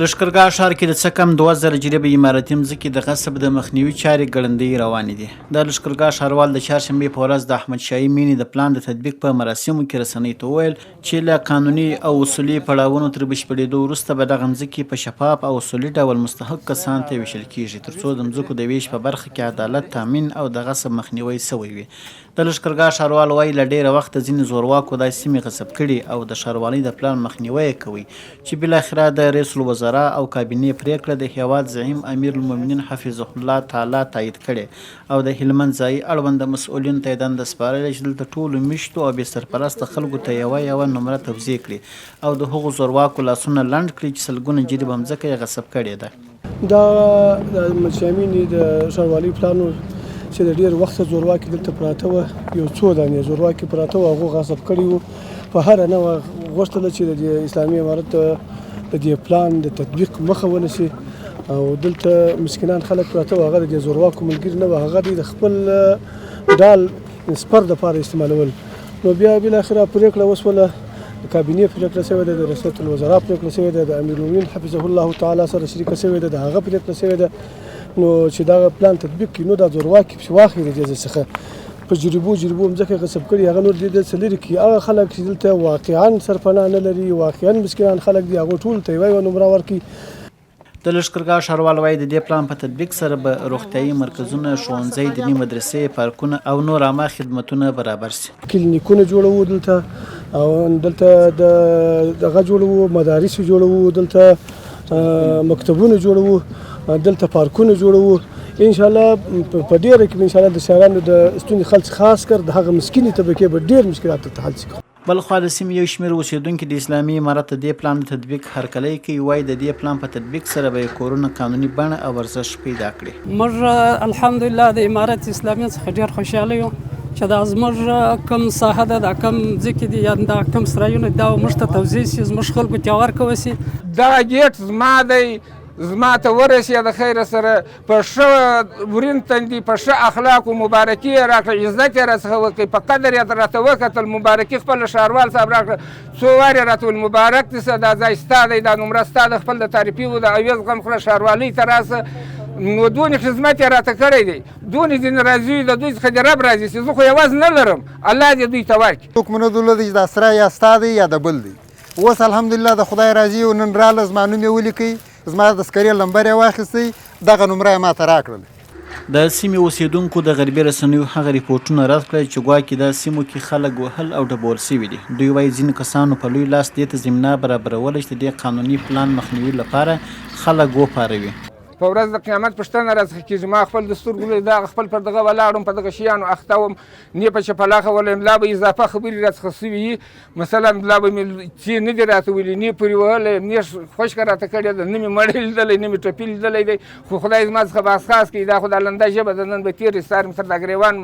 لښکرګاه ښار کې د څه کم 2000 جریبه عمارتي مځکې د غصب د مخنیوي چارې ګړندۍ روانې دي. د لښکرګاه ښاروال د چهارشنبې په ورځ د احمدشاهي مېنې د پلان د تطبیق په مراسمو کې رسنیو ته وویل چې له قانوني او اصولي پړاوونو تر بشپړېدو وروسته به دغه مځکې په شفاف او اصولي ډول مستحق کسانو ته ویشل کېږي تر څو د مځکو د ویش په برخه کې عدالت تامین او د غصب مخنیوی شوی وي. د لښکرګاه ښاروال وایي له ډېره وخته ځینې زورواکو دا سیمې غصب کړي او د ښاروالۍ د پلان مخنیوی یې کوي چې بالاخره د رئیس الوزرا او کابینې پریکړه د هیواد زعیم امیر المؤمنین حفظه الله تعالی تایید کړي او د هلمند ځایي اړونده مسؤلینو ته یې دنده سپارلې چې دلته ټولو میشتو او بې سرپرسته خلکو ته یوه نمره توضیح کړي او د هغو زورواکو لاسونه لنډ کړي چې سلګونه جریبه مځکه یې غصب کړې ده. دا د احمدشاهي د ښاروالۍ پلانو چې د ډېر وخته زورواکي دلته پراته وه، یو څو دانې زورواکي پراته وه، هغو غصب کړي وو. په هره نوعه غوښتله چې د اسلامي امارت د دې پلان د تطبیق مخه ونیسي او دلته مسکینان خلک پراته وو، هغه د دې زورواکو ملګري نه وه، هغه د خپل ډال سپر دپاره استعمالول. نو بیا بالاخره پرېکړه وشوله، د کابینې پرېکړه شوې ده، د رئیس الوزرا پرېکړه شوې ده، د امیر المؤمنین حفظه الله تعالی سره شریکه شوې ده، د هغه پرېکړه شوې ده. نو چې دا پلان تطبیق کړي نو دا زورواکي پسې واخلي د دې ځای څخه په جریبو مځکه غصب کړي، هغه نور دې څه لرې کړي. هغه خلک چې دلته واقعا سرپناه نه لري، واقعا مسکینان خلک دي، هغو ټولو ته یوه نمره ورکړي. د لښکرګاه ښاروال وایي د دې پلان په تطبیق سره به روغتیایي مرکزونه، ښوونځي، دیني مدرسې، پارکونه او نور عامه خدمتونه برابر شي. کلینیکونه جوړوو دلته او دلته دغه جوړوو، مدارس جوړوو، دلته مکتبونه جوړوو، دلته پارکونه جوړوو. انشاءالله په ډیره کې انشاءالله د شهرانو د ستونزې خلک خاص کر د هغه مسکینې طبقې به ډېر مشکلات ته حل شي. بلخوا د سیمې یو شمېر اوسېدونکي د اسلامي امارت د دې پلان د تطبیق هرکلی کوي. وایي د دې پلان په تطبیق سره به یې کورونه قانوني بڼه او ارزښت پیدا کړي. موږ الحمدلله د امارت اسلامي څخه ډېر خوشحاله یو چې دا زموږ کوم ساحه ده، دا کوم ځمکې دي یا دا کوم سرایونه دا موږ ته توضیح شي، زموږ خلکو ته ورکوه شي. دغه ګیټ زما دی، زما ته ورسېد د خیره سره په ښه ورین تندي، په ښه اخلاقو مبارکي یې راکړه، عزت یې راڅخه وکړي، په قدر یې راته وکتل، مبارکي خپل ښاروال صاحب راکړه، څو وار یې راته ویل مبارک دې شه، دا ځای ستا دی، دا نمره ستا ده، خپل د تعریفي و د عوض غم خوره ښاروالۍ ته راسه. نو دونې خدمت یې راته کړی دی، دونې ځینې راضي وي، د دوی څخه دې رب راضي شي. زه خو یوازې نه لرم، الله دې دوی ته ورکړي. څوک مو نه درلودی چې دا سره یا ستا دی یا د بل دی. اوس الحمدلله د خدای راضي و، نن راله زما نوم یې ولیکئ، زما د سکرې لمبر یې واخیستی، دغه نمره یې ماته راکړل. د سیمې اوسېدونکو د غربي رسنیو هغه ریپورټونه رد کړل چې ګواکې دا سیمو کې خلک وهل او ډبول سوي دي. دوی وایي ځینو کسانو په لوی لاس دې ته زمینه برابروله چې د دې قانوني پلان مخنیوي لپاره خلک وپاروي. په ورځ د قیامت پوښتنه راڅخه کېږي، ما خپل د سترګو دغه خپل پر دغه ولاړم، په دغه شیانو اخته وم، نه په چپلاخه ولایم، لا به اضافه خبرې راڅخه سوي وي، مثلا لا به مې چې نه دي راته ویلي، نه پورې وهلی، نه خوشکه راته کړې ده، نه مې مړی لیدلی، نه مې ټپي لیدلی دی. خو خدای زما څخه بحث خاص کړي، دا خو دا لنده ژبه ده، نن به تېرې سارم تر دا ګرېوان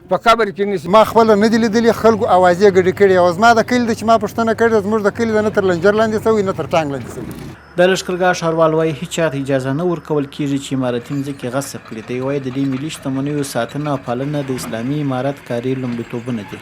په قبر کې نیسي. ما خپله نه دي لیدلي، خلکو اوازې ګډې کړي او زما د کلي ده چې ما پوښتنه کړې ده، زموږ د کلي ده نه تر لنجر لاندې شوی نه تر ټانګ لاندې شوی. د لښکرګاه ښاروال وایي هېچ چاته اجازه نه ورکول کېږي چې عمارتي مځکې غصب کړي. دی وایي د دې ملي شتمنیو ساتنه او پالنه د اسلامي امارت کاري لومړیتوبونه دي.